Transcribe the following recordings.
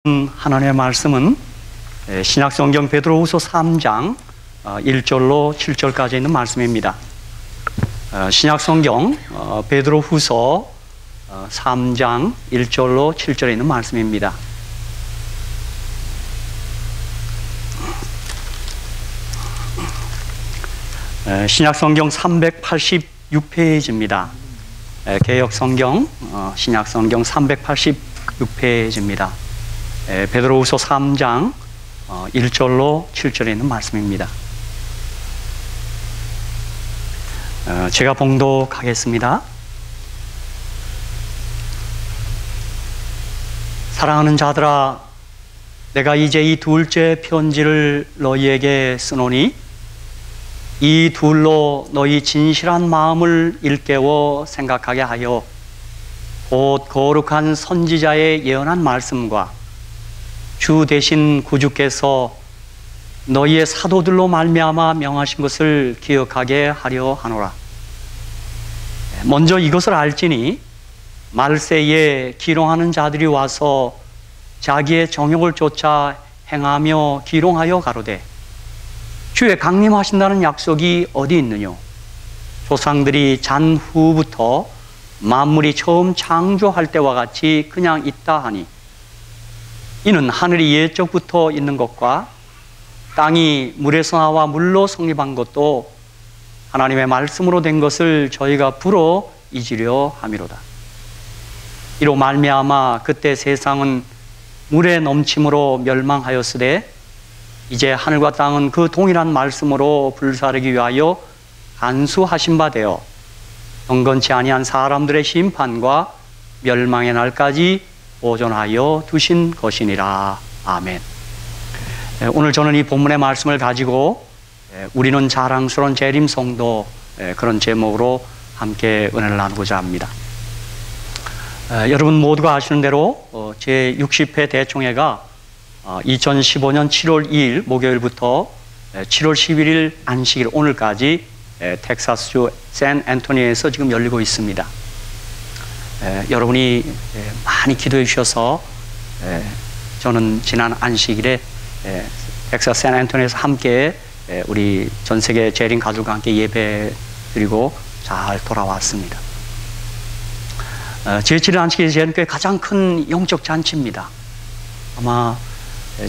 하나님의 말씀은 신약성경 베드로후서 3장 1절로 7절까지 있는 말씀입니다. 신약성경 베드로후서 3장 1절로 7절에 있는 말씀입니다. 신약성경 386페이지입니다. 개역성경 신약성경 386페이지입니다. 베드로후서 3장 1절로 7절에 있는 말씀입니다. 제가 봉독하겠습니다. 사랑하는 자들아, 내가 이제 이 둘째 편지를 너희에게 쓰노니 이 둘로 너희 진실한 마음을 일깨워 생각하게 하여 곧 거룩한 선지자의 예언한 말씀과 주 대신 구주께서 너희의 사도들로 말미암아 명하신 것을 기억하게 하려 하노라. 먼저 이것을 알지니 말세에 기롱하는 자들이 와서 자기의 정욕을 쫓아 행하며 기롱하여 가로되 주의 강림하신다는 약속이 어디 있느뇨? 조상들이 잔 후부터 만물이 처음 창조할 때와 같이 그냥 있다 하니 이는 하늘이 옛적부터 있는 것과 땅이 물에서 나와 물로 성립한 것도 하나님의 말씀으로 된 것을 저희가 불어 잊으려 함이로다. 이로 말미암아 그때 세상은 물의 넘침으로 멸망하였으되 이제 하늘과 땅은 그 동일한 말씀으로 불사르기 위하여 간수하신 바 되어 경건치 아니한 사람들의 심판과 멸망의 날까지 보존하여 두신 것이니라. 아멘. 오늘 저는 이 본문의 말씀을 가지고 우리는 자랑스러운 재림성도 그런 제목으로 함께 은혜를 나누고자 합니다. 여러분 모두가 아시는 대로 제60회 대총회가 2015년 7월 2일 목요일부터 7월 11일 안식일 오늘까지 텍사스주 샌앤토니에서 지금 열리고 있습니다. 여러분이 많이 기도해 주셔서 저는 지난 안식일에 텍사스 샌앤토니에서 함께 우리 전 세계 재림 가족과 함께 예배 드리고 잘 돌아왔습니다. 제7일 안식일이 재림교회 가장 큰 영적 잔치입니다. 아마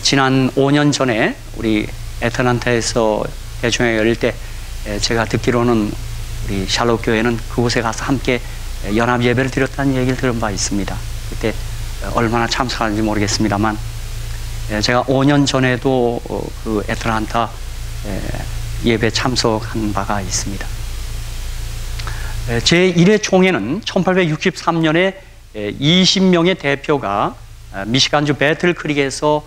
지난 5년 전에 우리 애틀랜타에서 대총회 열릴 때 제가 듣기로는 우리 샬롯 교회는 그곳에 가서 함께 연합 예배를 드렸다는 얘기를 들은 바 있습니다. 그때 얼마나 참석하는지 모르겠습니다만 제가 5년 전에도 그 애틀랜타 예배 참석한 바가 있습니다. 제1회 총회는 1863년에 20명의 대표가 미시간주 배틀 크릭에서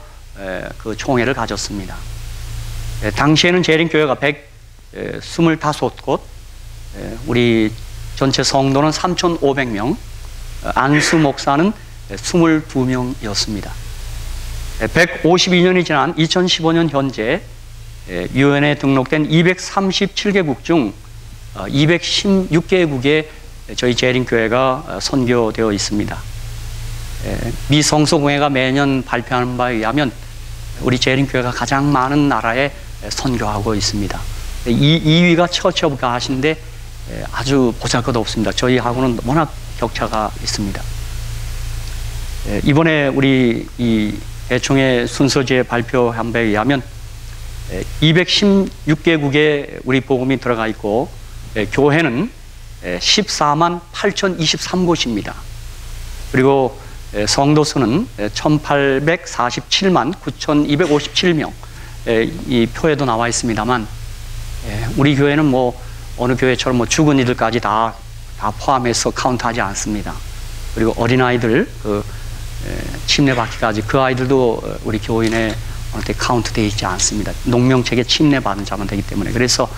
그 총회를 가졌습니다. 당시에는 재림교회가 125곳, 우리 전체 성도는 3,500명, 안수 목사는 22명이었습니다. 152년이 지난 2015년 현재 유엔에 등록된 237개국 중 216개국에 저희 재림교회가 선교되어 있습니다. 미 성서공회가 매년 발표하는 바에 의하면 우리 재림교회가 가장 많은 나라에 선교하고 있습니다. 2위가 처치오브가 하신데 아주 보잘것없습니다. 저희하고는 워낙 격차가 있습니다. 이번에 우리 이 대총회 순서지에 발표한 바에 의하면 216개국에 우리 복음이 들어가 있고 교회는 14만 8,023곳입니다. 그리고 성도 수는 1,847만 9,257명, 이 표에도 나와 있습니다만 우리 교회는 뭐 어느 교회처럼 뭐 죽은 이들까지 다 포함해서 카운트하지 않습니다. 그리고 어린아이들 침례받기까지 그 아이들도 우리 교인에 어느 때 카운트되어 있지 않습니다. 농명책에 침례받은 자만 되기 때문에. 그래서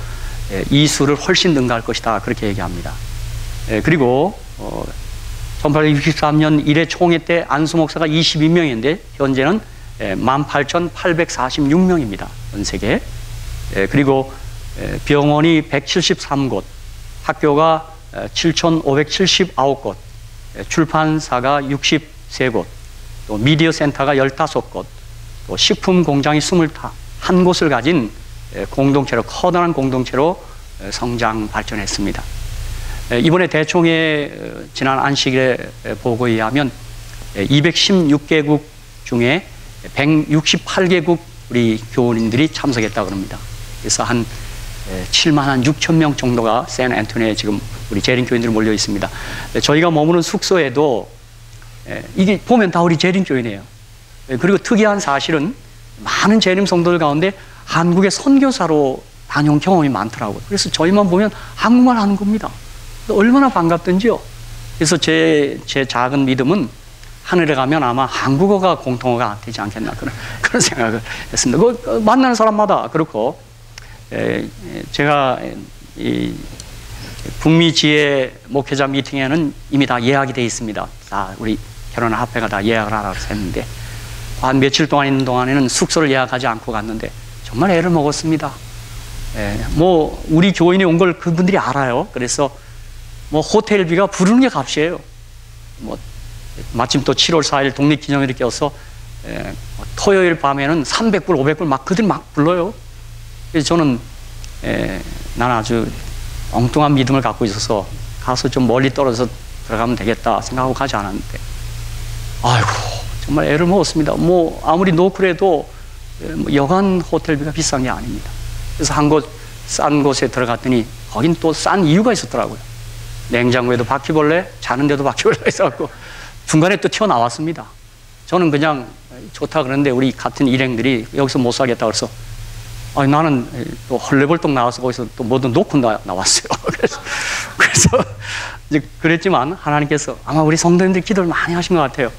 이 수를 훨씬 능가할 것이다 그렇게 얘기합니다. 그리고 1863년 1회 총회 때 안수 목사가 22명인데 현재는 18,846명입니다. 전 세계. 그리고 병원이 173곳, 학교가 7,579곳, 출판사가 63곳, 또 미디어 센터가 15곳, 또 식품 공장이 21곳을 가진 공동체로, 커다란 공동체로 성장 발전했습니다. 이번에 대총회 지난 안식일의 보고에 의하면 216개국 중에 168개국 우리 교우님들이 참석했다고 합니다. 그래서 한 7만 6천 명 정도가 샌앤토니에 지금 우리 재림교인들이 몰려 있습니다. 저희가 머무는 숙소에도 이게 보면 다 우리 재림교인이에요. 그리고 특이한 사실은 많은 재림 성도들 가운데 한국의 선교사로 다녀온 경험이 많더라고요. 그래서 저희만 보면 한국말 하는 겁니다. 얼마나 반갑던지요. 그래서 제 작은 믿음은 하늘에 가면 아마 한국어가 공통어가 되지 않겠나 그런 생각을 했습니다. 만나는 사람마다 그렇고, 제가 이 북미 지혜 목회자 미팅에는 이미 다 예약이 되어 있습니다. 다 우리 결혼한 합회가 다 예약을 하라고 했는데, 한 며칠 동안 있는 동안에는 숙소를 예약하지 않고 갔는데 정말 애를 먹었습니다. 뭐 우리 교인이 온 걸 그분들이 알아요. 그래서 뭐 호텔비가 부르는 게 값이에요. 뭐 마침 또 7월 4일 독립기념일이 껴서 토요일 밤에는 300불, 500불 막 그들 막 불러요. 그래서 저는 나는 아주 엉뚱한 믿음을 갖고 있어서 가서 좀 멀리 떨어져서 들어가면 되겠다 생각하고 가지 않았는데, 아이고 정말 애를 먹었습니다. 뭐 아무리 노크래도 여간 호텔비가 비싼 게 아닙니다. 그래서 한 곳 싼 곳에 들어갔더니 거긴 또 싼 이유가 있었더라고요. 냉장고에도 바퀴벌레, 자는데도 바퀴벌레가 있어갖고 중간에 또 튀어나왔습니다. 저는 그냥 좋다 그러는데 우리 같은 일행들이 여기서 못 살겠다 그래서 나는 또 헐레벌떡 나와서 거기서 또 뭐든 놓고 나왔어요. 그래서 이제 그랬지만 하나님께서 아마 우리 성도님들 기도를 많이 하신 것 같아요.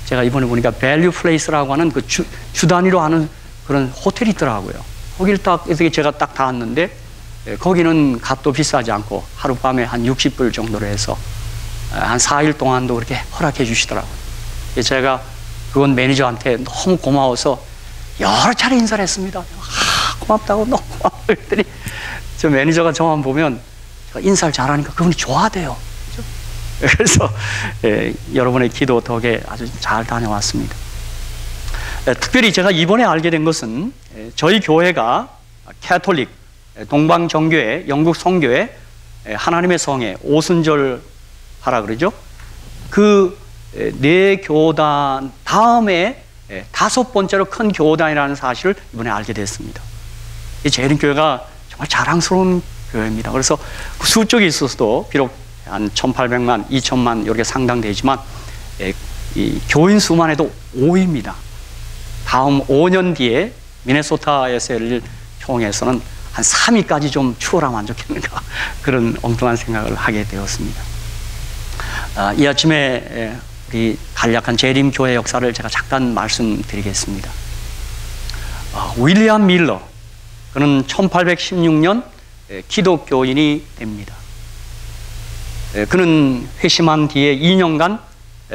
제가 이번에 보니까 밸류 플레이스라고 하는 주 단위로 하는 그런 호텔이 있더라고요. 거기를 제가 딱 닿았는데, 거기는 값도 비싸지 않고 하룻밤에 한 60불 정도로 해서 한 4일 동안도 그렇게 허락해 주시더라고요. 제가 그건 매니저한테 너무 고마워서 여러 차례 인사를 했습니다. 고맙다고 너무 고마워 했더니 저 매니저가 저만 보면 제가 인사를 잘하니까 그분이 좋아돼요. 그래서 여러분의 기도 덕에 아주 잘 다녀왔습니다. 특별히 제가 이번에 알게 된 것은 저희 교회가 캐톨릭, 동방정교회, 영국 성교회, 하나님의 성회, 오순절 하라 그러죠. 그 네 교단 다음에 5번째로 큰 교단이라는 사실을 이번에 알게 됐습니다. 이 재림교회가 정말 자랑스러운 교회입니다. 그래서 그 수적이 있어서도 비록 한 1,800만, 2,000만 이렇게 상당되지만 이 교인 수만 해도 5위입니다. 다음 5년 뒤에 미네소타에서 열릴 총회에서는 한 3위까지 좀 추월하면 안 좋겠는가 그런 엉뚱한 생각을 하게 되었습니다. 이 아침에 우리 간략한 재림교회 역사를 제가 잠깐 말씀드리겠습니다. 윌리엄 밀러, 그는 1816년 기독교인이 됩니다. 그는 회심한 뒤에 2년간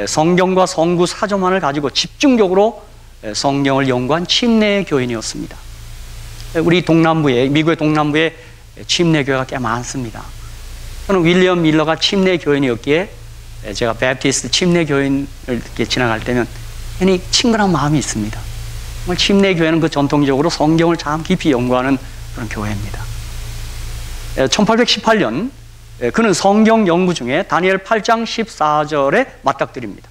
성경과 성구 사조만을 가지고 집중적으로 성경을 연구한 침례 교인이었습니다. 우리 동남부에, 미국의 동남부에 침례 교회가 꽤 많습니다. 저는 윌리엄 밀러가 침례 교인이었기에 제가 베프티스트 침례 교인을 이렇게 지나갈 때면 괜히 친근한 마음이 있습니다. 정말 침례 교회는 그 전통적으로 성경을 참 깊이 연구하는 그런 교회입니다. 1818년 그는 성경 연구 중에 다니엘 8장 14절에 맞닥뜨립니다.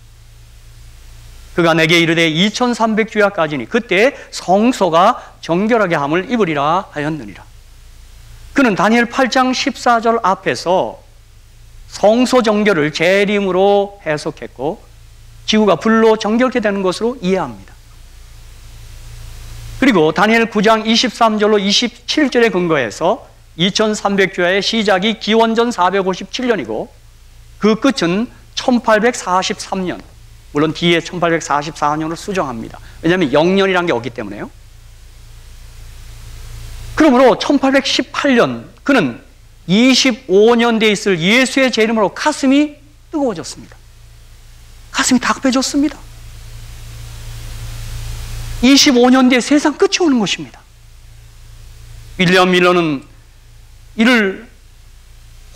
그가 내게 이르되 2300주야까지니 그때 성소가 정결하게 함을 입으리라 하였느니라. 그는 다니엘 8장 14절 앞에서 성소 정결을 재림으로 해석했고 지구가 불로 정결케 되는 것으로 이해합니다. 그리고 다니엘 9장 23절로 27절에 근거해서 2300주야의 시작이 기원전 457년이고 그 끝은 1843년, 물론 뒤에 1844년으로 수정합니다. 왜냐하면 0년이라는 게 없기 때문에요. 그러므로 1818년 그는 25년 뒤에 있을 예수의 재림으로 가슴이 뜨거워졌습니다. 가슴이 다급해졌습니다. 25년 뒤에 세상 끝이 오는 것입니다. 윌리엄 밀러는 이를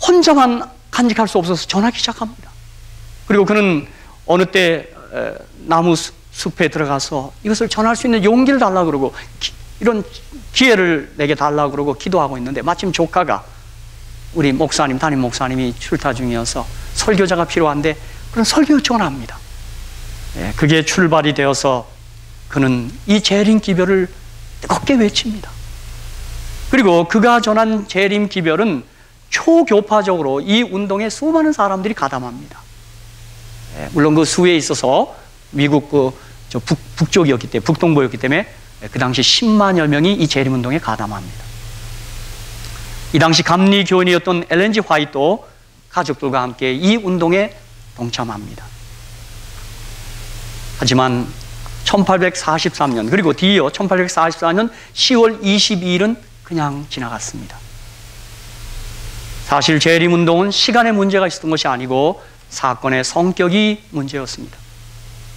혼자만 간직할 수 없어서 전하기 시작합니다. 그리고 그는 어느 때 나무 숲에 들어가서 이것을 전할 수 있는 용기를 달라고 그러고 이런 기회를 내게 달라고 그러고 기도하고 있는데, 마침 조카가 우리 목사님, 담임 목사님이 출타 중이어서 설교자가 필요한데 그런 설교 요청을 합니다. 그게 출발이 되어서 그는 이 재림 기별을 뜨겁게 외칩니다. 그리고 그가 전한 재림 기별은 초교파적으로 이 운동에 수많은 사람들이 가담합니다. 물론 그 수에 있어서 미국 북쪽이었기 때문에, 북동부였기 때문에 그 당시 10만여 명이 이 재림 운동에 가담합니다. 이 당시 감리 교인이었던 엘렌 G. 화이트도 가족들과 함께 이 운동에 동참합니다. 하지만 1843년 그리고 뒤이어 1844년 10월 22일은 그냥 지나갔습니다. 사실 재림운동은 시간의 문제가 있었던 것이 아니고 사건의 성격이 문제였습니다.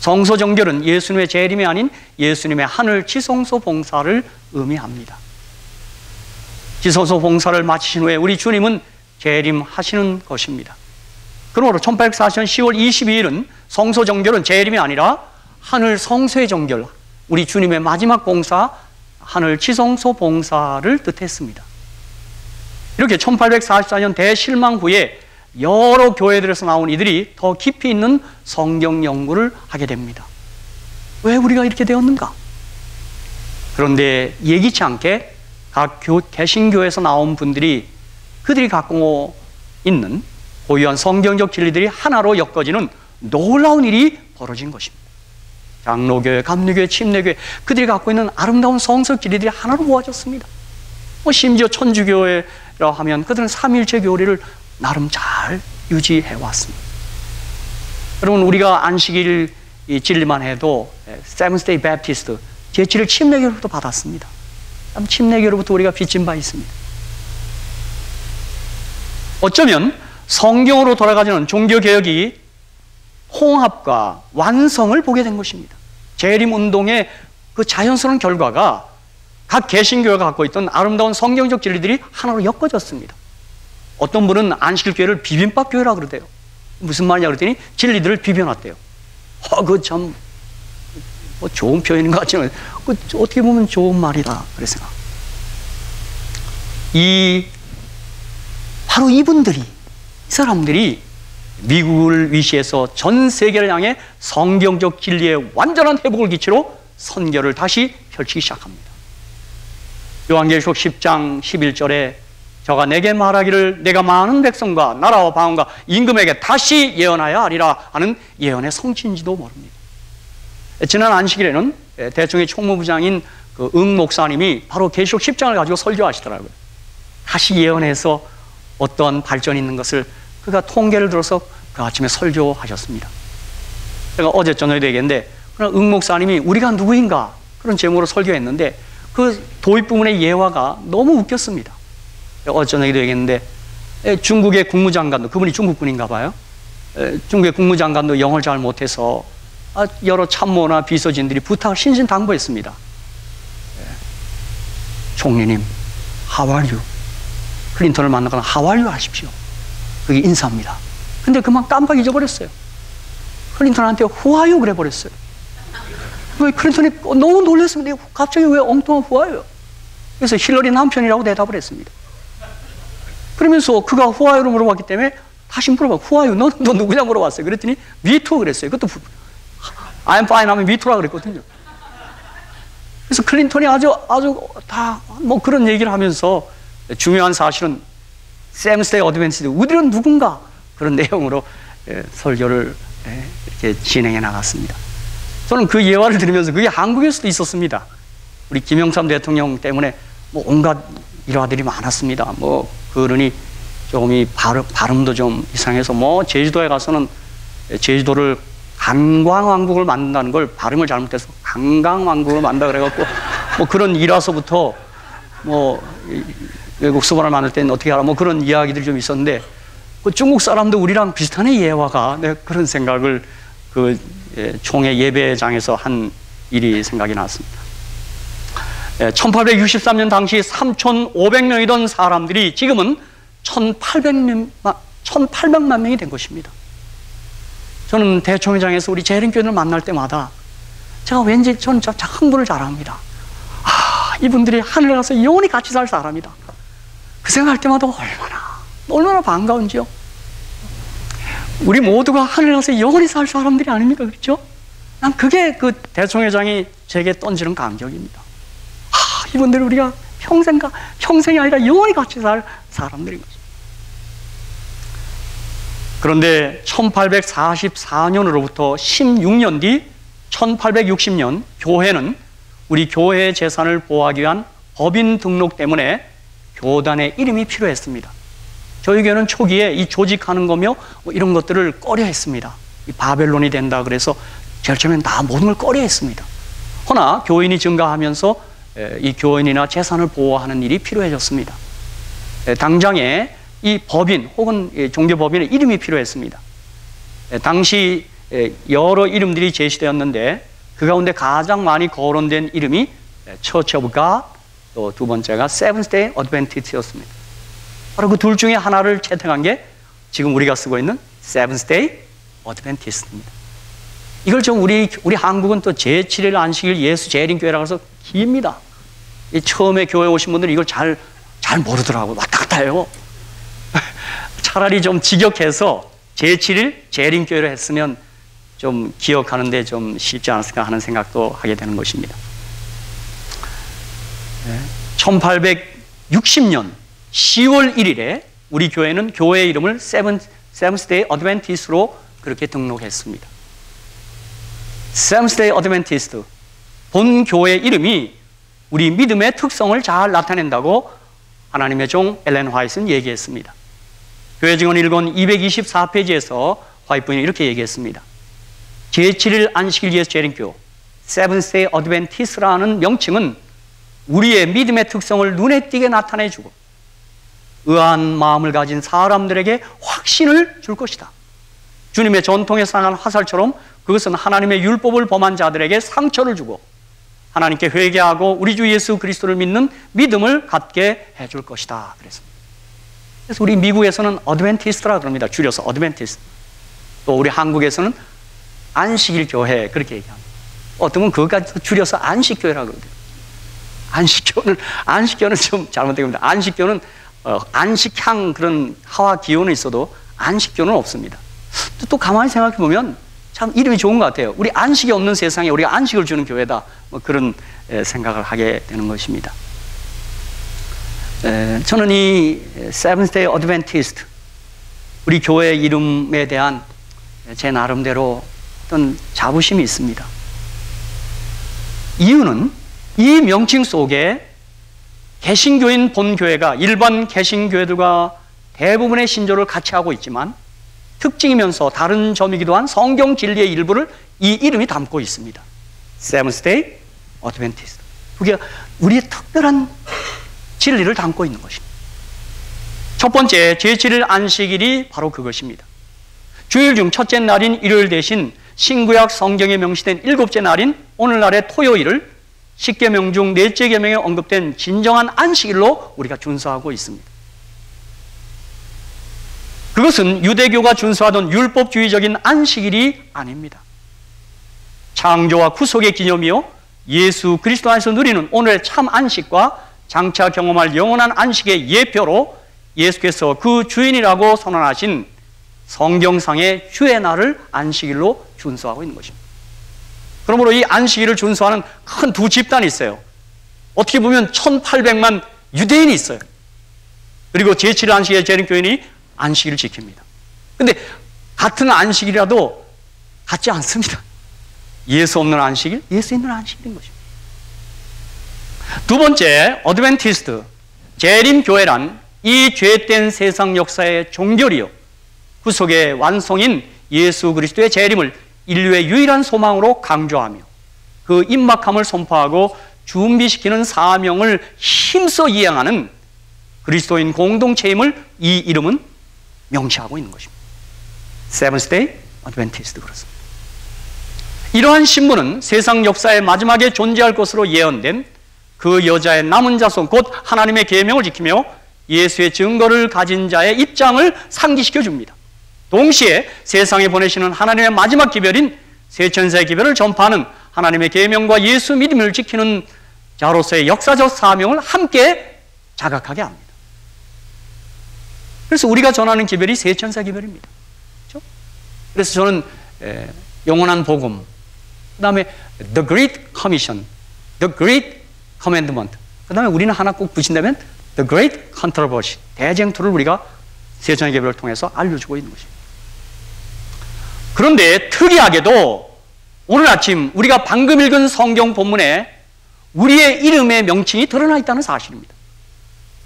성소정결은 예수님의 재림이 아닌 예수님의 하늘 지성소 봉사를 의미합니다. 지성소 봉사를 마치신 후에 우리 주님은 재림하시는 것입니다. 그러므로 1840년 10월 22일은 성소정결은 재림이 아니라 하늘 성소의 정결, 우리 주님의 마지막 봉사, 하늘 지성소 봉사를 뜻했습니다. 이렇게 1844년 대실망 후에 여러 교회들에서 나온 이들이 더 깊이 있는 성경 연구를 하게 됩니다. 왜 우리가 이렇게 되었는가? 그런데 예기치 않게 각 개신교에서 나온 분들이 그들이 갖고 있는 고유한 성경적 진리들이 하나로 엮어지는 놀라운 일이 벌어진 것입니다. 장로교회, 감리교회, 침례교회, 그들이 갖고 있는 아름다운 성서 진리들이 하나로 모아졌습니다. 심지어 천주교회라 하면 그들은 삼일체 교리를 나름 잘 유지해 왔습니다. 여러분, 우리가 안식일 진리만 해도 세븐스데이 배프티스트 제7일 침례교로부터 받았습니다. 침례교로부터 우리가 빚진 바 있습니다. 어쩌면 성경으로 돌아가지는 종교개혁이 홍합과 완성을 보게 된 것입니다. 재림운동의 그 자연스러운 결과가 각 개신교회가 갖고 있던 아름다운 성경적 진리들이 하나로 엮어졌습니다. 어떤 분은 안식일교회를 비빔밥교회라고 그러대요. 무슨 말이냐 그랬더니 진리들을 비벼놨대요. 그거 참 뭐 좋은 표현인 것 같지만 어떻게 보면 좋은 말이다 그랬어요. 바로 이분들이, 이 사람들이 미국을 위시해서 전 세계를 향해 성경적 진리의 완전한 회복을 기치로 선교를 다시 펼치기 시작합니다. 요한계시록 10장 11절에 저가 내게 말하기를 내가 많은 백성과 나라와 방언과 임금에게 다시 예언하여 하리라 하는 예언의 성취인지도 모릅니다. 지난 안식일에는 대통령의 총무부장인 응 목사님이 바로 계시록 10장을 가지고 설교하시더라고요. 다시 예언해서 어떤 발전이 있는 것을 그가 통계를 들어서 그 아침에 설교하셨습니다. 제가 어제 저녁에 얘기했는데, 응 목사님이 우리가 누구인가 그런 제목으로 설교했는데 그 도입 부분의 예화가 너무 웃겼습니다. 어제 저녁에도 얘기했는데 중국의 국무장관도, 그분이 중국분인가 봐요. 중국의 국무장관도 영어를 잘 못해서 여러 참모나 비서진들이 부탁을 신신당부했습니다. 총리님, How are you? 클린턴을 만나거나 How are you 하십시오. 그게 인사입니다. 근데 그만 깜빡 잊어버렸어요. 클린턴한테 Who are you? 그래 버렸어요. 클린턴이 너무 놀랐습니다. 갑자기 왜 엉뚱한 Who are you? 그래서 힐러리 남편이라고 대답을 했습니다. 그러면서 그가 Who are you로 물어봤기 때문에 다시 물어봐. Who are you? 너 누구냐 물어봤어요. 그랬더니 Me too 그랬어요. 그것도 I'm fine 하면 Me too라 그랬거든요. 그래서 클린턴이 아주 다 뭐 그런 얘기를 하면서 중요한 사실은 세븐스데이 어드벤티스트 우리는 누군가 그런 내용으로 설교를 이렇게 진행해 나갔습니다. 저는 그 예화를 들으면서 그게 한국에서도 있었습니다. 우리 김영삼 대통령 때문에 뭐 온갖 일화들이 많았습니다. 뭐 그러니 조금 발음도 좀 이상해서 뭐 제주도에 가서는 제주도를 관광왕국을 만든다는 걸 발음을 잘못해서 관광왕국을 만든다 그래갖고 뭐 그런 일화서부터 뭐 외국 수반을 만들 때는 어떻게 하라 뭐 그런 이야기들이 좀 있었는데, 그 중국 사람도 우리랑 비슷한 예화가, 내가 그런 생각을 총회 예배장에서 한 일이 생각이 났습니다. 1863년 당시 3,500명이던 사람들이 지금은 1,800만 명이 된 것입니다. 저는 대총회장에서 우리 재림교인을 만날 때마다 제가 왠지 저는 한 분을 잘 압니다. 이분들이 하늘에 가서 영원히 같이 살 사람이다. 그 생각할 때마다 얼마나 반가운지요. 우리 모두가 하늘에 가서 영원히 살 사람들이 아닙니까? 그렇죠? 난 그게 그 대총회장이 제게 던지는 감격입니다. 이분들이 우리가 평생이 아니라 영원히 같이 살 사람들인 거죠. 그런데 1844년으로부터 16년 뒤 1860년 교회는 우리 교회의 재산을 보호하기 위한 법인 등록 때문에 교단의 이름이 필요했습니다. 저희 교회는 초기에 이 조직하는 거며 이런 것들을 꺼려했습니다. 이 바벨론이 된다 그래서 제일 처음엔 다 모든 걸 꺼려했습니다. 허나 교인이 증가하면서 이 교인이나 재산을 보호하는 일이 필요해졌습니다. 당장에 이 법인 혹은 종교법인의 이름이 필요했습니다. 당시 여러 이름들이 제시되었는데 그 가운데 가장 많이 거론된 이름이 Church of God, 또 두 번째가 Seventh Day Adventist였습니다. 바로 그 둘 중에 하나를 채택한 게 지금 우리가 쓰고 있는 Seventh Day Adventist입니다. 이걸 좀 우리 한국은 또 제7일 안식일 예수 재림교회라고 해서 깁니다. 처음에 교회 오신 분들은 이걸 잘 모르더라고요. 왔다 갔다 해요. 차라리 좀 직역해서 제7일 재림교회를 했으면 좀 기억하는데 좀 쉽지 않았을까 하는 생각도 하게 되는 것입니다. 1860년 10월 1일에 우리 교회는 교회의 이름을 Seventh Day Adventist로 그렇게 등록했습니다. Seventh Day Adventist, 본 교회의 이름이 우리 믿음의 특성을 잘 나타낸다고 하나님의 종 엘렌 화이트는 얘기했습니다. 교회 증언 1권 224페이지에서 화이트 부인이 이렇게 얘기했습니다. 제7일 안식일 예수 재림교 Seventh Day Adventist라는 명칭은 우리의 믿음의 특성을 눈에 띄게 나타내주고 의아한 마음을 가진 사람들에게 확신을 줄 것이다. 주님의 전통에 상한 화살처럼 그것은 하나님의 율법을 범한 자들에게 상처를 주고 하나님께 회개하고 우리 주 예수 그리스도를 믿는 믿음을 갖게 해줄 것이다. 그랬습니다. 그래서 우리 미국에서는 어드벤티스트라 그럽니다. 줄여서 어드벤티스트. 또 우리 한국에서는 안식일 교회 그렇게 얘기합니다. 어떤 분 그것까지 줄여서 안식교회라고 그러대요. 안식교는 좀 잘못된 겁니다. 안식교는 안식향 그런 하와 기운은 있어도 안식교는 없습니다. 또 가만히 생각해 보면 참 이름이 좋은 것 같아요. 우리 안식이 없는 세상에 우리가 안식을 주는 교회다. 뭐 그런 생각을 하게 되는 것입니다. 저는 이 Seventh Day Adventist 우리 교회 이름에 대한 제 나름대로 어떤 자부심이 있습니다. 이유는 이 명칭 속에 개신교인 본교회가 일반 개신교회들과 대부분의 신조를 같이 하고 있지만 특징이면서 다른 점이기도 한 성경 진리의 일부를 이 이름이 담고 있습니다. Seventh Day Adventist. 그게 우리의 특별한 진리를 담고 있는 것입니다. 첫 번째, 제7일 안식일이 바로 그것입니다. 주일 중 첫째 날인 일요일 대신 신구약 성경에 명시된 일곱째 날인 오늘날의 토요일을 십계명 중 넷째 계명에 언급된 진정한 안식일로 우리가 준수하고 있습니다. 그것은 유대교가 준수하던 율법주의적인 안식일이 아닙니다. 창조와 구속의 기념이요 예수 그리스도 안에서 누리는 오늘의 참 안식과 장차 경험할 영원한 안식의 예표로 예수께서 그 주인이라고 선언하신 성경상의 주의 날을 안식일로 준수하고 있는 것입니다. 그러므로 이 안식일을 준수하는 큰 두 집단이 있어요. 어떻게 보면 1800만 유대인이 있어요. 그리고 제7일 안식일의 재림교인이 안식일을 지킵니다. 근데 같은 안식일이라도 같지 않습니다. 예수 없는 안식일, 예수 있는 안식일인 것입니다. 두 번째, 어드벤티스트, 재림교회란 이 죄된 세상 역사의 종결이요 구속의 완성인 예수 그리스도의 재림을 인류의 유일한 소망으로 강조하며 그 임박함을 선포하고 준비시키는 사명을 힘써 이행하는 그리스도인 공동체임을 이 이름은 명시하고 있는 것입니다. Seventh Day Adventist 그렇습니다. 이러한 신분은 세상 역사의 마지막에 존재할 것으로 예언된 그 여자의 남은 자손 곧 하나님의 계명을 지키며 예수의 증거를 가진 자의 입장을 상기시켜 줍니다. 동시에 세상에 보내시는 하나님의 마지막 기별인 세 천사의 기별을 전파하는 하나님의 계명과 예수 믿음을 지키는 자로서의 역사적 사명을 함께 자각하게 합니다. 그래서 우리가 전하는 기별이 세 천사 기별입니다. 그렇죠? 그래서 저는 영원한 복음, 그 다음에 The Great Commission, The Great Commandment, 그 다음에 우리는 하나 꼭 붙인다면 The Great Controversy, 대쟁투를 우리가 세 천사 기별을 통해서 알려주고 있는 것입니다. 그런데 특이하게도 오늘 아침 우리가 방금 읽은 성경 본문에 우리의 이름의 명칭이 드러나 있다는 사실입니다.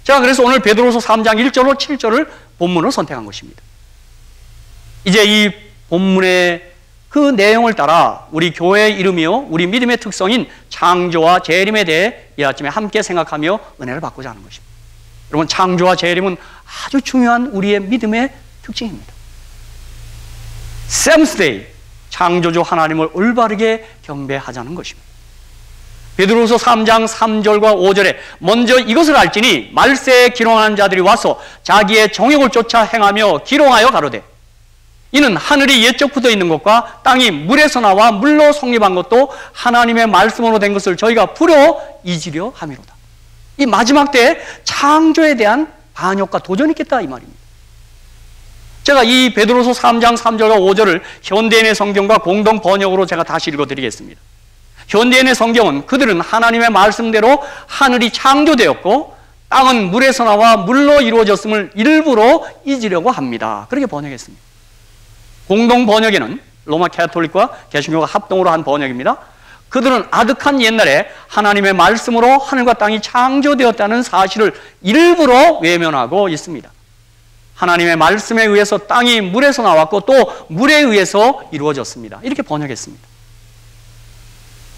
제가 그래서 오늘 베드로서 3장 1절로 7절을 본문으로 선택한 것입니다. 이제 이 본문의 그 내용을 따라 우리 교회의 이름이요, 우리 믿음의 특성인 창조와 재림에 대해 이 아침에 함께 생각하며 은혜를 받고자 하는 것입니다. 여러분, 창조와 재림은 아주 중요한 우리의 믿음의 특징입니다. Seventh Day, 창조주 하나님을 올바르게 경배하자는 것입니다. 베드로서 3장 3절과 5절에 먼저 이것을 알지니 말세에 기롱하는 자들이 와서 자기의 정욕을 쫓아 행하며 기롱하여 가로되 이는 하늘이 옛적부터 있는 것과 땅이 물에서 나와 물로 성립한 것도 하나님의 말씀으로 된 것을 저희가 불어 잊으려 함이로다. 이 마지막 때에 창조에 대한 반역과 도전이 있겠다 이 말입니다. 제가 이 베드로서 3장 3절과 5절을 현대인의 성경과 공동 번역으로 제가 다시 읽어드리겠습니다. 현대인의 성경은 그들은 하나님의 말씀대로 하늘이 창조되었고 땅은 물에서 나와 물로 이루어졌음을 일부러 잊으려고 합니다. 그렇게 번역했습니다. 공동 번역에는 로마 캐톨릭과 개신교가 합동으로 한 번역입니다. 그들은 아득한 옛날에 하나님의 말씀으로 하늘과 땅이 창조되었다는 사실을 일부러 외면하고 있습니다. 하나님의 말씀에 의해서 땅이 물에서 나왔고 또 물에 의해서 이루어졌습니다. 이렇게 번역했습니다.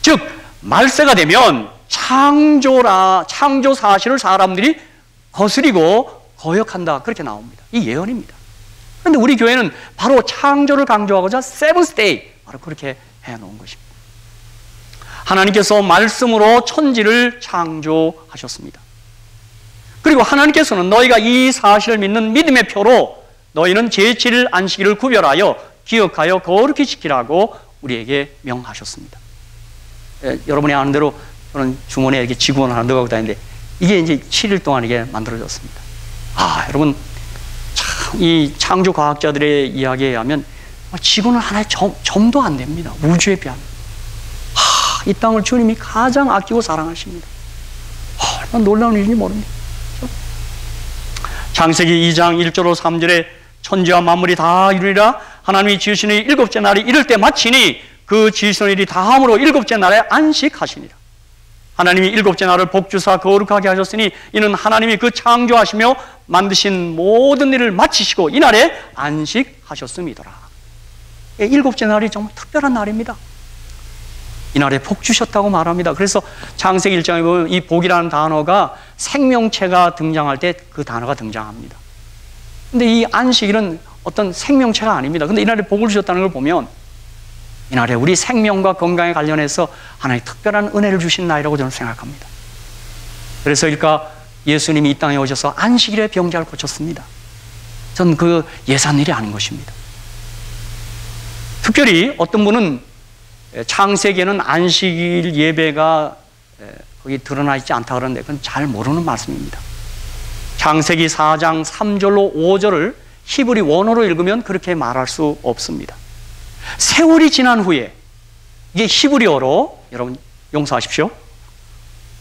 즉 말세가 되면 창조 사실을 사람들이 거스리고 거역한다, 그렇게 나옵니다. 이 예언입니다. 그런데 우리 교회는 바로 창조를 강조하고자 세븐스 데이, 바로 그렇게 해놓은 것입니다. 하나님께서 말씀으로 천지를 창조하셨습니다. 그리고 하나님께서는 너희가 이 사실을 믿는 믿음의 표로 너희는 제7일 안식일을 구별하여 기억하여 거룩히 지키라고 우리에게 명하셨습니다. 여러분이 아는 대로 저는 주머니에 이렇게 지구본을 하나 넣어가고 다니는데 이게 이제 7일 동안 이게 만들어졌습니다. 여러분, 참, 이 창조 과학자들의 이야기에 의하면 지구는 하나의 점도 안 됩니다. 우주에 비하면. 이 땅을 주님이 가장 아끼고 사랑하십니다. 얼마나 놀라운 일인지 모릅니다. 창세기 2장 1절로 3절에 천지와 만물이 다 이루리라 하나님이 지으시니 일곱째 날이 이를 때 마치니 그 지으시는 일이 다함으로 일곱째 날에 안식하시니라. 하나님이 일곱째 날을 복주사 거룩하게 하셨으니 이는 하나님이 그 창조하시며 만드신 모든 일을 마치시고 이날에 안식하셨음이더라. 일곱째 날이 정말 특별한 날입니다. 이날에 복 주셨다고 말합니다. 그래서 창세기 1장에 보면 이 복이라는 단어가 생명체가 등장할 때 그 단어가 등장합니다. 근데 이 안식일은 어떤 생명체가 아닙니다. 근데 이날에 복을 주셨다는 걸 보면 이날에 우리 생명과 건강에 관련해서 하나의 특별한 은혜를 주신 날이라고 저는 생각합니다. 그래서일까 예수님이 이 땅에 오셔서 안식일에 병자를 고쳤습니다. 전 그 예산 일이 아닌 것입니다. 특별히 어떤 분은 창세기에는 안식일 예배가 거기 드러나 있지 않다 그러는데 그건 잘 모르는 말씀입니다. 창세기 4장 3절로 5절을 히브리 원어로 읽으면 그렇게 말할 수 없습니다. 세월이 지난 후에 이게 히브리어로 여러분 용서하십시오.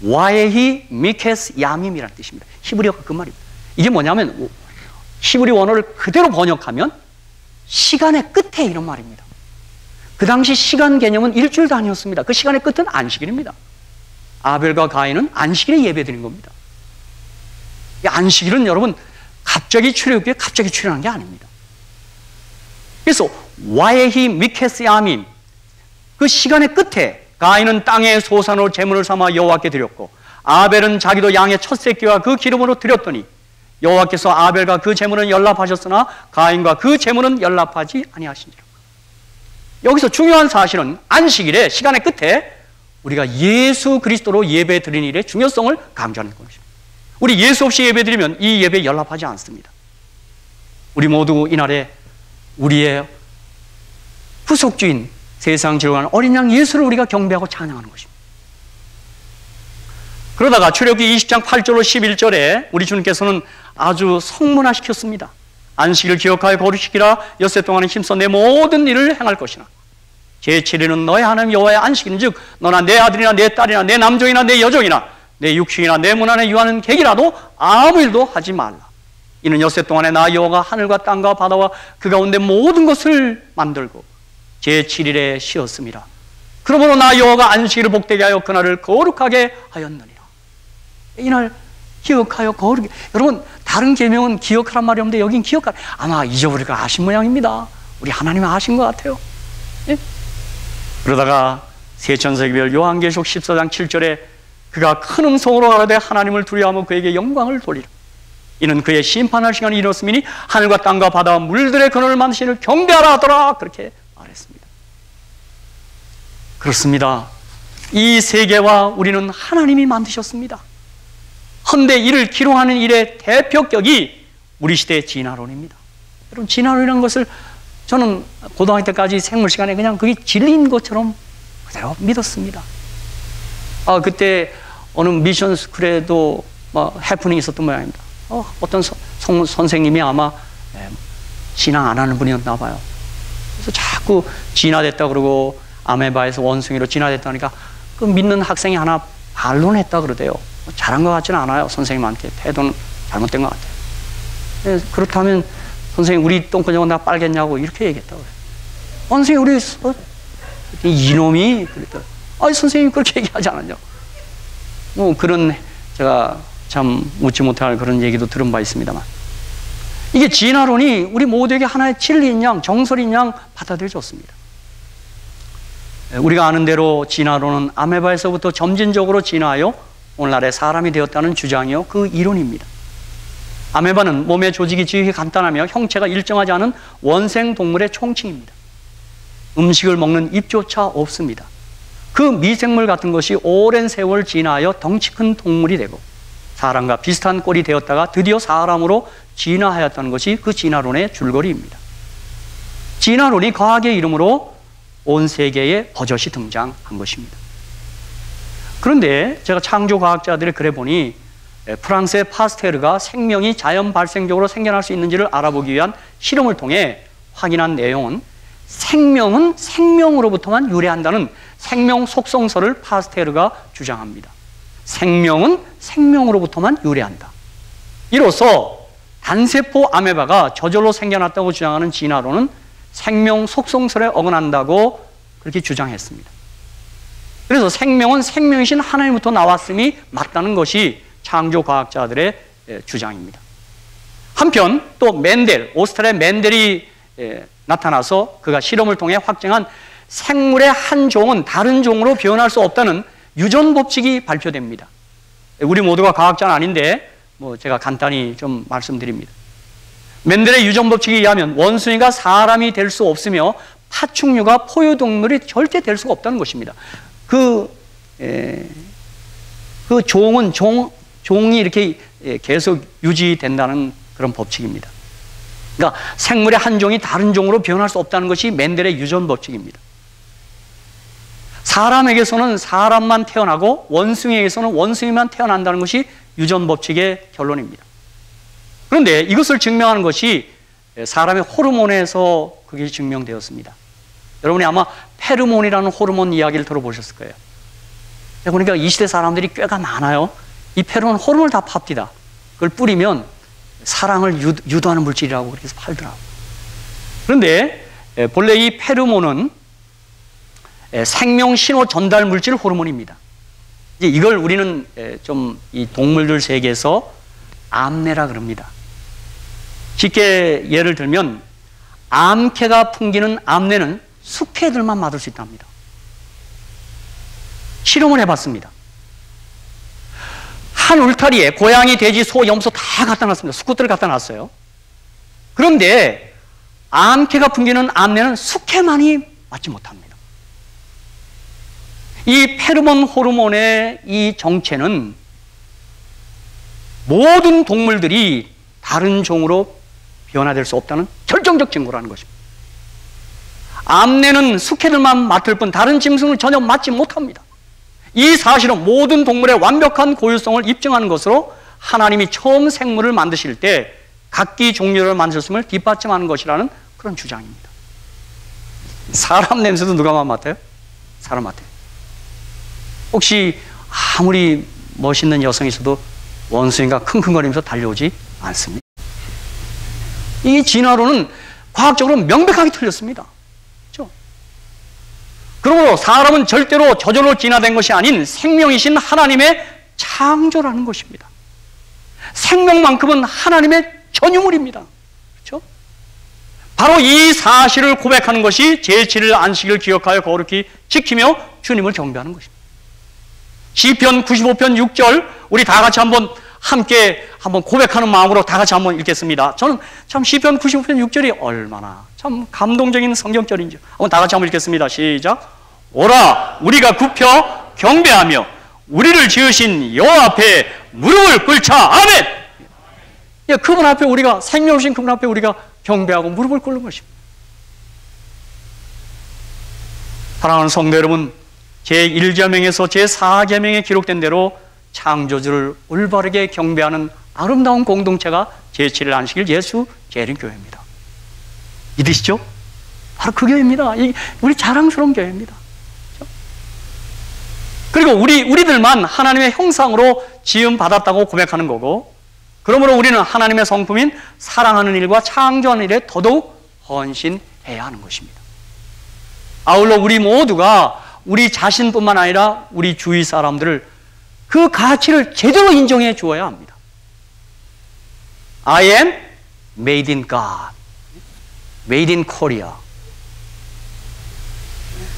와에히 미케스 야밈이라는 뜻입니다. 히브리어가 그 말입니다. 이게 뭐냐면 히브리 원어를 그대로 번역하면 시간의 끝에 이런 말입니다. 그 당시 시간 개념은 일주일 단위였습니다. 그 시간의 끝은 안식일입니다. 아벨과 가인은 안식일에 예배드린 겁니다. 이 안식일은 여러분 갑자기 출애굽기에 갑자기 출현한 게 아닙니다. 그래서 와에히 미케스 야밈, 그 시간의 끝에 가인은 땅의 소산으로 제물을 삼아 여호와께 드렸고 아벨은 자기도 양의 첫 새끼와 그 기름으로 드렸더니 여호와께서 아벨과 그 제물은 연락하셨으나 가인과 그 제물은 연락하지 아니하시니라. 여기서 중요한 사실은 안식일의 시간의 끝에 우리가 예수 그리스도로 예배 드리는 일의 중요성을 강조하는 것입니다. 우리 예수 없이 예배 드리면 이 예배에 연락하지 않습니다. 우리 모두 이날에 우리의 구속주인, 세상 지루한 어린 양 예수를 우리가 경배하고 찬양하는 것입니다. 그러다가 출애굽기 20장 8절로 11절에 우리 주님께서는 아주 성문화시켰습니다. 안식일을 기억하여 거룩시키라. 엿새 동안은 힘써 내 모든 일을 행할 것이나 제7일은 너의 하나님 여호와의 안식일인 즉 너나 내 아들이나 내 딸이나 내 남종이나 내 여종이나 내 육축이나 내 문 안에 유하는 객이라도 아무 일도 하지 말라. 이는 엿새 동안에 나 여호와가 하늘과 땅과 바다와 그 가운데 모든 것을 만들고 제7일에 쉬었습니다. 그러므로 나 여호와가 안식일을 복되게 하여 그날을 거룩하게 하였느니라. 이날 기억하여 거룩히. 여러분, 다른 계명은 기억하란 말이 없는데 여긴 기억하라. 아마 잊어버릴까 아신 모양입니다. 우리 하나님은 아신 것 같아요. 예? 그러다가 세천세기별 요한계시록 14장 7절에 그가 큰 음성으로 가라되 하나님을 두려워하며 그에게 영광을 돌리라. 이는 그의 심판할 시간이 이뤘음이니 하늘과 땅과 바다와 물들의 근원을 만드신 이를 경배하라 하더라. 그렇게 말했습니다. 그렇습니다. 이 세계와 우리는 하나님이 만드셨습니다. 헌데 이를 기록하는 일의 대표격이 우리 시대의 진화론입니다. 여러분, 진화론이라는 것을 저는 고등학교 때까지 생물 시간에 그냥 그게 진리인 것처럼 그대로 믿었습니다. 그때 어느 미션 스쿨에도 해프닝이 있었던 모양입니다. 어떤 선생님이 아마 신앙 안 하는 분이었나 봐요. 그래서 자꾸 진화됐다 그러고 아메바에서 원숭이로 진화됐다니까 그 믿는 학생이 하나 반론했다 그러대요. 잘한 것 같지는 않아요. 선생님한테 태도는 잘못된 것 같아요. 그렇다면 선생님 우리 똥구멍은 다 빨겠냐고 이렇게 얘기했다고 그래요. 선생님 우리 이놈이 그랬더니 선생님이 그렇게 얘기하지 않았냐. 그런 제가 참 웃지 못할 그런 얘기도 들은 바 있습니다만 이게 진화론이 우리 모두에게 하나의 진리인 양 정설인 양 받아들여졌습니다. 우리가 아는 대로 진화론은 아메바에서부터 점진적으로 진화하여 오늘날의 사람이 되었다는 주장이요 그 이론입니다. 아메바는 몸의 조직이 지극히 간단하며 형체가 일정하지 않은 원생 동물의 총칭입니다. 음식을 먹는 입조차 없습니다. 그 미생물 같은 것이 오랜 세월 진화하여 덩치 큰 동물이 되고 사람과 비슷한 꼴이 되었다가 드디어 사람으로 진화하였다는 것이 그 진화론의 줄거리입니다. 진화론이 과학의 이름으로 온 세계에 버젓이 등장한 것입니다. 그런데 제가 창조과학자들의 글에 보니 프랑스의 파스테르가 생명이 자연 발생적으로 생겨날 수 있는지를 알아보기 위한 실험을 통해 확인한 내용은 생명은 생명으로부터만 유래한다는 생명 속성설을 파스테르가 주장합니다. 생명은 생명으로부터만 유래한다. 이로써 단세포 아메바가 저절로 생겨났다고 주장하는 진화론은 생명 속성설에 어긋난다고 그렇게 주장했습니다. 그래서 생명은 생명이신 하나님부터 나왔음이 맞다는 것이 창조과학자들의 주장입니다. 한편 또 맨델, 오스트리아의 맨델이 나타나서 그가 실험을 통해 확증한 생물의 한 종은 다른 종으로 변할 수 없다는 유전 법칙이 발표됩니다. 우리 모두가 과학자는 아닌데 제가 간단히 좀 말씀드립니다. 맨델의 유전 법칙에 의하면 원숭이가 사람이 될 수 없으며 파충류가 포유동물이 절대 될 수가 없다는 것입니다. 그 종이 이렇게 계속 유지된다는 그런 법칙입니다. 그러니까 생물의 한 종이 다른 종으로 변할 수 없다는 것이 맨델의 유전 법칙입니다. 사람에게서는 사람만 태어나고 원숭이에게서는 원숭이만 태어난다는 것이 유전 법칙의 결론입니다. 그런데 이것을 증명하는 것이 사람의 호르몬에서 그게 증명되었습니다. 여러분이 아마 페르몬이라는 호르몬 이야기를 들어보셨을 거예요. 그러니까 이 시대 사람들이 꽤가 많아요. 이 페르몬 호르몬을 다 팝니다. 그걸 뿌리면 사랑을 유도하는 물질이라고 그렇게 해서 팔더라고요. 그런데 본래 이 페르몬은 생명 신호 전달 물질 호르몬입니다. 이제 이걸 우리는 좀 이 동물들 세계에서 암내라 그럽니다. 쉽게 예를 들면 암캐가 풍기는 암내는 숙회들만 맡을 수 있답니다. 실험을 해봤습니다. 한 울타리에 고양이, 돼지, 소, 염소 다 갖다 놨습니다. 수컷들을 갖다 놨어요. 그런데 암캐가 풍기는 암내는 숙회만이 맡지 못합니다. 이 페르몬 호르몬의 이 정체는 모든 동물들이 다른 종으로 변화될 수 없다는 결정적 증거라는 것입니다. 암내는 숙회들만 맡을 뿐 다른 짐승을 전혀 맡지 못합니다. 이 사실은 모든 동물의 완벽한 고유성을 입증하는 것으로 하나님이 처음 생물을 만드실 때 각기 종류를 만드셨음을 뒷받침하는 것이라는 그런 주장입니다. 사람 냄새도 누가 맡아요? 사람 맡아요. 혹시 아무리 멋있는 여성이 있어도 원숭이가 킁킁거리면서 달려오지 않습니다. 이 진화론은 과학적으로 명백하게 틀렸습니다. 그렇죠? 그러므로 사람은 절대로 저절로 진화된 것이 아닌 생명이신 하나님의 창조라는 것입니다. 생명만큼은 하나님의 전유물입니다. 그렇죠? 바로 이 사실을 고백하는 것이 제7일 안식일을 기억하여 거룩히 지키며 주님을 경배하는 것입니다. 시편 95편 6절 우리 다 같이 함께 고백하는 마음으로 다 같이 한번 읽겠습니다. 저는 참 시편 95편 6절이 얼마나 참 감동적인 성경절인지 한번 다 같이 한번 읽겠습니다. 시작. 오라 우리가 굽혀 경배하며 우리를 지으신 여호와 앞에 무릎을 꿇자. 아멘. 예, 그분 앞에 우리가 생명이신 그분 앞에 우리가 경배하고 무릎을 꿇는 것입니다. 사랑하는 성도 여러분, 제1계명에서 제4계명에 기록된 대로 창조주를 올바르게 경배하는 아름다운 공동체가 제7일 안식일 예수 재림교회입니다. 믿으시죠? 바로 그 교회입니다. 우리 자랑스러운 교회입니다. 그리고 우리들만 하나님의 형상으로 지음 받았다고 고백하는 거고, 그러므로 우리는 하나님의 성품인 사랑하는 일과 창조하는 일에 더더욱 헌신해야 하는 것입니다. 아울러 우리 모두가 우리 자신뿐만 아니라 우리 주위 사람들을 그 가치를 제대로 인정해 주어야 합니다. I am made in God, made in Korea.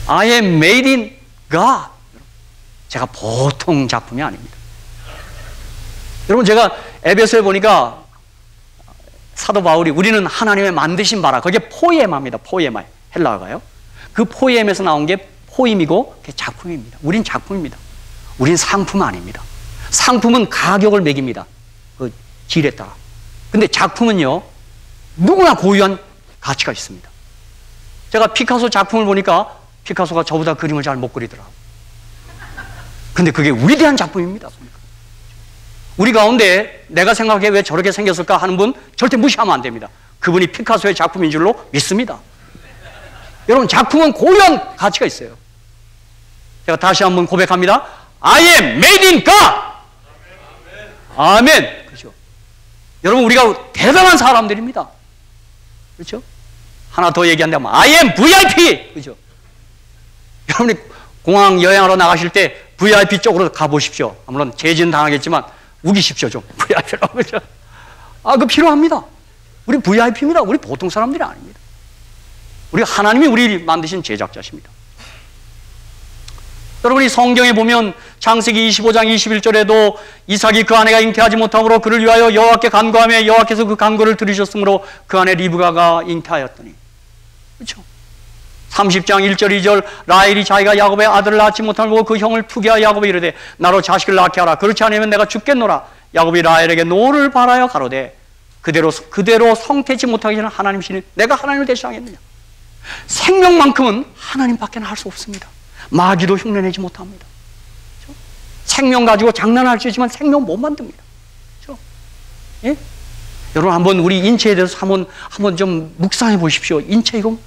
I am made in God. 제가 보통 작품이 아닙니다. 여러분, 제가 에베소에 보니까 사도 바울이 우리는 하나님의 만드신 바라, 그게 포에마입니다. 포에마, 헬라어가요. 그 포엠에서 나온 게 포임이고 그게 작품입니다. 우린 작품입니다. 우린 상품 아닙니다. 상품은 가격을 매깁니다. 그 질에 따라. 근데 작품은요, 누구나 고유한 가치가 있습니다. 제가 피카소 작품을 보니까 피카소가 저보다 그림을 잘 못 그리더라고요. 근데 그게 위대한 작품입니다. 우리 가운데 내가 생각해 왜 저렇게 생겼을까 하는 분 절대 무시하면 안 됩니다. 그분이 피카소의 작품인 줄로 믿습니다. 여러분, 작품은 고유한 가치가 있어요. 제가 다시 한번 고백합니다. I am made in God. 아멘. 그렇죠. 여러분, 우리가 대단한 사람들입니다. 그렇죠? 하나 더 얘기한다면 I am VIP. 그렇죠? 여러분이 공항 여행하러 나가실 때 VIP 쪽으로 가보십시오. 물론 제지는 당하겠지만 우기십시오 좀. VIP라고. 그렇죠? 그거 필요합니다. 우리 VIP입니다. 우리 보통 사람들이 아닙니다. 우리 하나님이 우리 만드신 제작자십니다. 여러분이 성경에 보면 창세기 25장 21절에도 이삭이 그 아내가 잉태하지 못함으로 그를 위하여 여호와께 간구하며 여호와께서 그 간구를 들으셨으므로 그 아내 리브가가 잉태하였더니. 그렇죠? 30장 1절 2절 라헬이 자기가 야곱의 아들을 낳지 못함을 보고 그 형을 투기하여 야곱이 이르되 나로 자식을 낳게 하라. 그렇지 않으면 내가 죽겠노라. 야곱이 라헬에게 노를 바라여 가로되 그대로 성태치 못하기 전에 하나님이시니 내가 하나님을 대신하겠느냐. 생명만큼은 하나님밖에 할 수 없습니다. 마귀도 흉내내지 못합니다. 그렇죠? 생명 가지고 장난할 수 있지만 생명 못 만듭니다. 그렇죠? 예? 여러분, 한번 우리 인체에 대해서 한번 좀 묵상해 보십시오. 인체 이거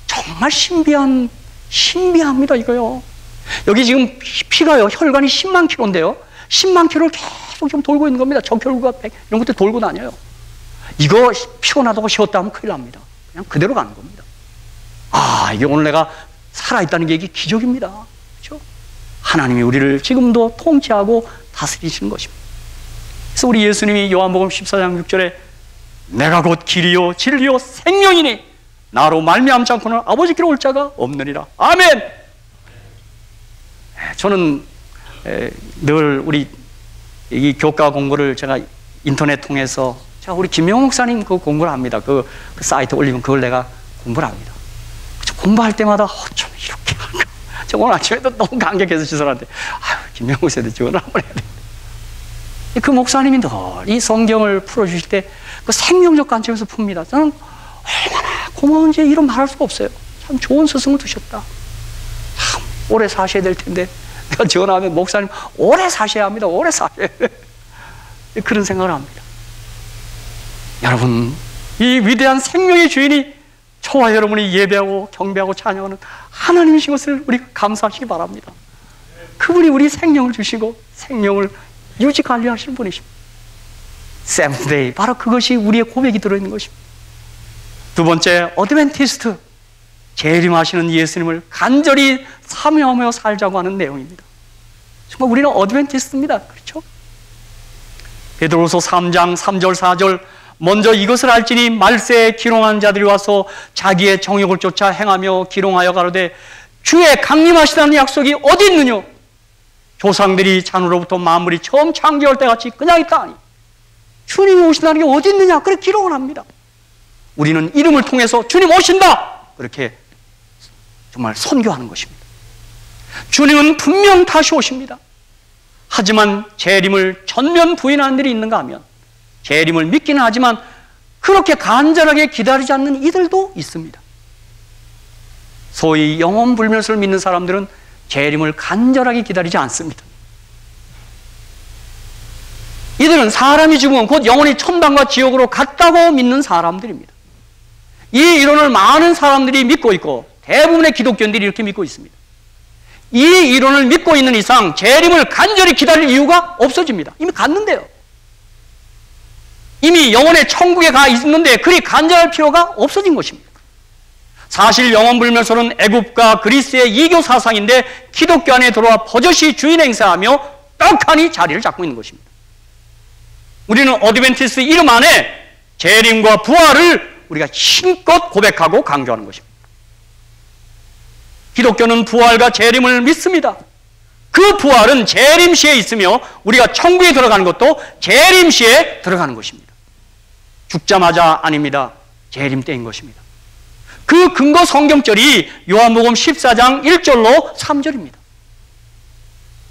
정말 신비합니다, 이거요. 여기 지금 피가요, 혈관이 10만 킬로인데요. 10만 킬로를 계속 좀 돌고 있는 겁니다. 적혈구가 100, 이런 것들 돌고 다녀요. 이거 피곤하다고 쉬었다 하면 큰일 납니다. 그냥 그대로 가는 겁니다. 이게 오늘 내가 살아있다는 게 이게 기적입니다. 그렇죠? 하나님이 우리를 지금도 통치하고 다스리시는 것입니다. 그래서 우리 예수님이 요한복음 14장 6절에 내가 곧 길이요 진리요 생명이니 나로 말미암지 않고는 아버지께로 올 자가 없느니라. 아멘. 저는 늘 우리 이 교과 공부를 제가 인터넷 통해서 제가 우리 김명호 목사님 그 공부를 합니다. 그 사이트 올리면 그걸 내가 공부를 합니다. 공부할 때마다 좀 이렇게 할까? 저 오늘 아침에도 너무 감격해서 지선한테 김명호 목사한테 전화 한번 해야 돼. 그 목사님이 늘 이 성경을 풀어주실 때 그 생명적 관점에서 풉니다. 저는 얼마나 고마운지 이런 말할 수가 없어요. 참 좋은 스승을 두셨다. 참 오래 사셔야 될 텐데 내가 전화하면 목사님 오래 사셔야 합니다. 오래 사셔야 돼. 그런 생각을 합니다. 여러분, 이 위대한 생명의 주인이 저와 여러분이 예배하고 경배하고 찬양하는 하나님이신 것을 우리가 감사하시기 바랍니다. 그분이 우리 생명을 주시고 생명을 유지 관리하시는 분이십니다. 세븐 데이, 바로 그것이 우리의 고백이 들어있는 것입니다. 두 번째, 어드벤티스트, 재림하시는 예수님을 간절히 사모하며 살자고 하는 내용입니다. 정말 우리는 어드벤티스트입니다. 그렇죠? 베드로서 3장 3절 4절, 먼저 이것을 알지니 말세에 기롱한 자들이 와서 자기의 정욕을 쫓아 행하며 기롱하여 가로되 주의 강림하시다는 약속이 어디 있느냐? 조상들이 잔으로부터 만물이 처음 창조할 때 같이 그냥 있다 하니 주님이 오신다는 게 어디 있느냐? 그렇게 기록을 합니다. 우리는 이름을 통해서 주님 오신다! 그렇게 정말 선교하는 것입니다. 주님은 분명 다시 오십니다. 하지만 재림을 전면 부인하는 일이 있는가 하면 재림을 믿기는 하지만 그렇게 간절하게 기다리지 않는 이들도 있습니다. 소위 영원 불멸을 믿는 사람들은 재림을 간절하게 기다리지 않습니다. 이들은 사람이 죽으면 곧 영원히 천당과 지옥으로 갔다고 믿는 사람들입니다. 이 이론을 많은 사람들이 믿고 있고 대부분의 기독교인들이 이렇게 믿고 있습니다. 이 이론을 믿고 있는 이상 재림을 간절히 기다릴 이유가 없어집니다. 이미 갔는데요. 이미 영원의 천국에 가 있는데 그리 간절할 필요가 없어진 것입니다. 사실 영원불멸설은 애굽과 그리스의 이교 사상인데 기독교 안에 들어와 버젓이 주인 행사하며 떡하니 자리를 잡고 있는 것입니다. 우리는 어드벤티스트 이름 안에 재림과 부활을 우리가 힘껏 고백하고 강조하는 것입니다. 기독교는 부활과 재림을 믿습니다. 그 부활은 재림시에 있으며 우리가 천국에 들어가는 것도 재림시에 들어가는 것입니다. 죽자마자 아닙니다. 재림 때인 것입니다. 그 근거 성경절이 요한복음 14장 1절로 3절입니다.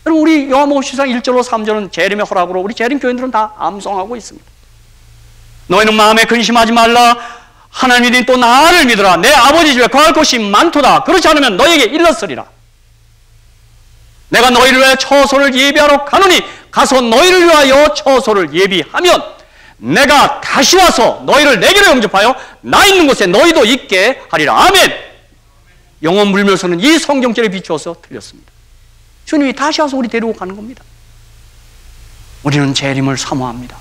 여러분, 우리 요한복음 14장 1절로 3절은 재림의 허락으로 우리 재림 교인들은 다 암송하고 있습니다. 너희는 마음에 근심하지 말라. 하나님이 또 나를 믿으라. 내 아버지 집에 거할 곳이 많도다. 그렇지 않으면 너에게 일렀으리라. 내가 너희를 위하여 처소를 예비하러 가노니 가서 너희를 위하여 처소를 예비하면 내가 다시 와서 너희를 내게로 영접하여 나 있는 곳에 너희도 있게 하리라. 아멘. 영원 물면서는 이 성경절에 비추어서 틀렸습니다. 주님이 다시 와서 우리 데리고 가는 겁니다. 우리는 재림을 사모합니다.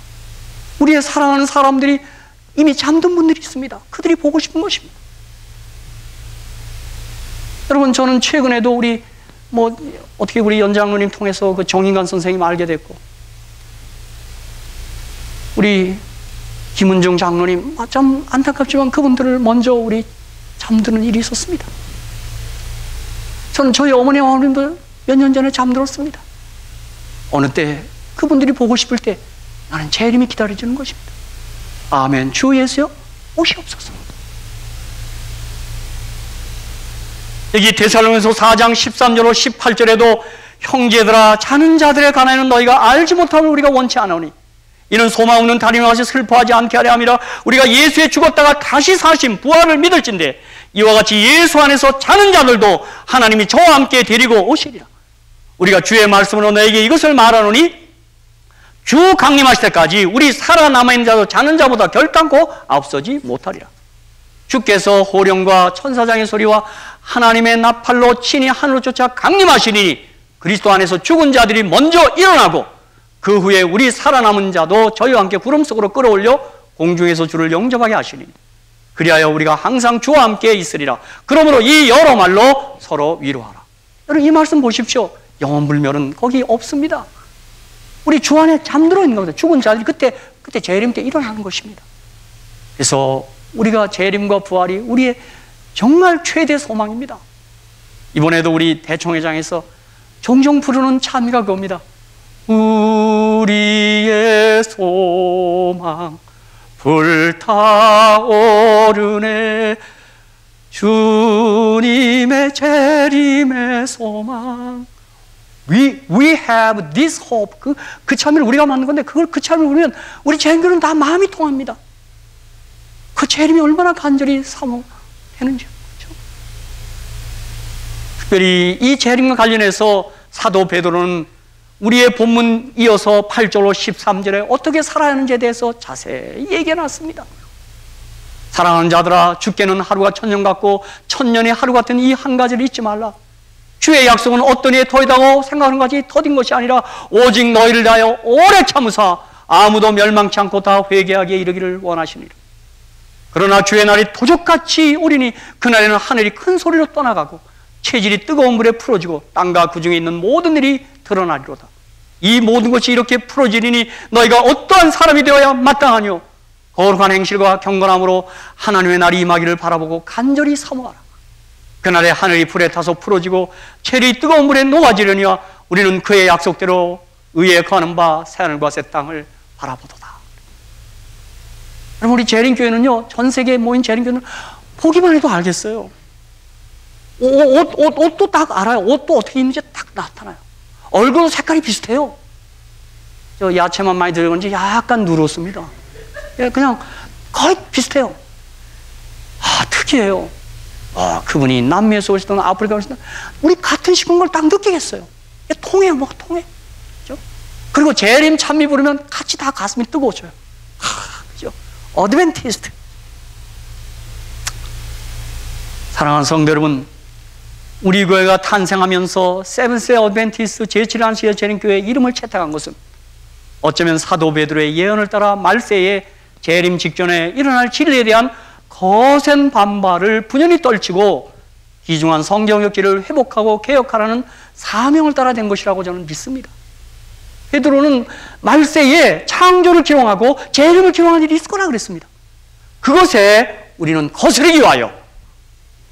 우리의 사랑하는 사람들이 이미 잠든 분들이 있습니다. 그들이 보고 싶은 것입니다. 여러분, 저는 최근에도 어떻게 우리 연장로님 통해서 그 정인관 선생님 알게 됐고, 우리 김은정 장로님, 좀 안타깝지만 그분들을 먼저 우리 잠드는 일이 있었습니다. 저는 저희 어머니와 어머님도 몇 년 전에 잠들었습니다. 어느 때 그분들이 보고 싶을 때 나는 재림이 기다려지는 것입니다. 아멘. 주 예수여 오시옵소서. 여기 데살로니가서 4장 13절로 18절에도 형제들아, 자는 자들에 관하여는 너희가 알지 못함을 우리가 원치 않으니 이는 소망 없는 달인과 같이 슬퍼하지 않게 하려 함이라. 우리가 예수에 죽었다가 다시 사신 부활을 믿을진대 이와 같이 예수 안에서 자는 자들도 하나님이 저와 함께 데리고 오시리라. 우리가 주의 말씀으로 너에게 이것을 말하노니 주 강림하실 때까지 우리 살아남아있는 자도 자는 자보다 결단코 앞서지 못하리라. 주께서 호령과 천사장의 소리와 하나님의 나팔로 친히 하늘로 쫓아 강림하시니 그리스도 안에서 죽은 자들이 먼저 일어나고 그 후에 우리 살아남은 자도 저희와 함께 구름 속으로 끌어올려 공중에서 주를 영접하게 하시니 그리하여 우리가 항상 주와 함께 있으리라. 그러므로 이 여러 말로 서로 위로하라. 여러분, 이 말씀 보십시오. 영원불멸은 거기 없습니다. 우리 주 안에 잠들어 있는 겁니다. 죽은 자들이 그때 재림 때 일어나는 것입니다. 그래서 우리가 재림과 부활이 우리의 정말 최대 소망입니다. 이번에도 우리 대총회장에서 종종 부르는 찬미가 그겁니다. 우리의 소망 불타오르네 주님의 재림의 소망. We have this hope. 그 찬미를 우리가 만든 건데 그 찬미를 우리는 우리 재림교는 다 마음이 통합니다. 그 재림이 얼마나 간절히 사모되는지. 그렇죠? 특별히 이 재림과 관련해서 사도 베드로는 우리의 본문 이어서 8절로 13절에 어떻게 살아야 하는지에 대해서 자세히 얘기해놨습니다. 사랑하는 자들아, 주께는 하루가 천년 같고 천년이 하루 같은 이 한 가지를 잊지 말라. 주의 약속은 어떤 이에 더이다고 생각하는 것이 더딘 것이 아니라 오직 너희를 대하여 오래 참으사 아무도 멸망치 않고 다 회개하기에 이르기를 원하시니라. 그러나 주의 날이 도적같이 오리니 그날에는 하늘이 큰 소리로 떠나가고 체질이 뜨거운 물에 풀어지고 땅과 그 중에 있는 모든 일이 드러나리로다. 이 모든 것이 이렇게 풀어지리니 너희가 어떠한 사람이 되어야 마땅하뇨. 거룩한 행실과 경건함으로 하나님의 날이 임하기를 바라보고 간절히 사모하라. 그날에 하늘이 불에 타서 풀어지고 체질이 뜨거운 물에 녹아지려니와 우리는 그의 약속대로 의에 거하는 바 새하늘과 새 땅을 바라보도다. 여러분, 우리 재림교회는요, 전 세계에 모인 재림교회는 보기만 해도 알겠어요. 옷도 딱 알아요. 옷도 어떻게 입는지 딱 나타나요. 얼굴 색깔이 비슷해요. 저 야채만 많이 들어간지 약간 누렇습니다. 그냥 거의 비슷해요. 아, 특이해요. 그분이 남미에서 오시든 아프리카 오시든 우리 같은 식은 걸 딱 느끼겠어요. 통해요, 뭐가 통해. 그죠? 그리고 재림 찬미 부르면 같이 다 가슴이 뜨거워져요. 그죠? 어드벤티스트. 사랑하는 성도 여러분, 우리 교회가 탄생하면서 세븐스데이 어드벤티스트 제7안식일 재림교회의 이름을 채택한 것은 어쩌면 사도 베드로의 예언을 따라 말세에 재림 직전에 일어날 진리에 대한 거센 반발을 분연히 떨치고 귀중한 성경역기를 회복하고 개혁하라는 사명을 따라 된 것이라고 저는 믿습니다. 베드로는 말세에 창조를 기록하고 재림을 기록하는 일이 있을 거라 그랬습니다. 그것에 우리는 거스르기 위하여,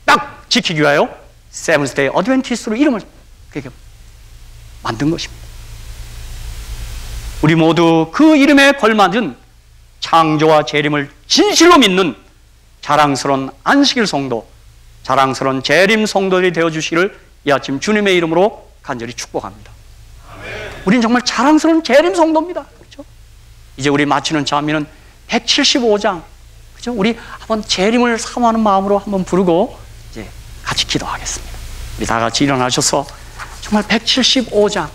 딱 지키기 위하여 세븐스데이 어드벤티스트로 이름을 만든 것입니다. 우리 모두 그 이름에 걸맞은 창조와 재림을 진실로 믿는 자랑스러운 안식일 성도, 자랑스러운 재림 성도들이 되어주시기를 이 아침 주님의 이름으로 간절히 축복합니다. 우리는 정말 자랑스러운 재림 성도입니다. 그렇죠? 이제 우리 마치는 자미는 175장, 그렇죠? 우리 한번 재림을 사모하는 마음으로 한번 부르고 이제 같이 기도하겠습니다. 우리 다 같이 일어나셔서 정말 175장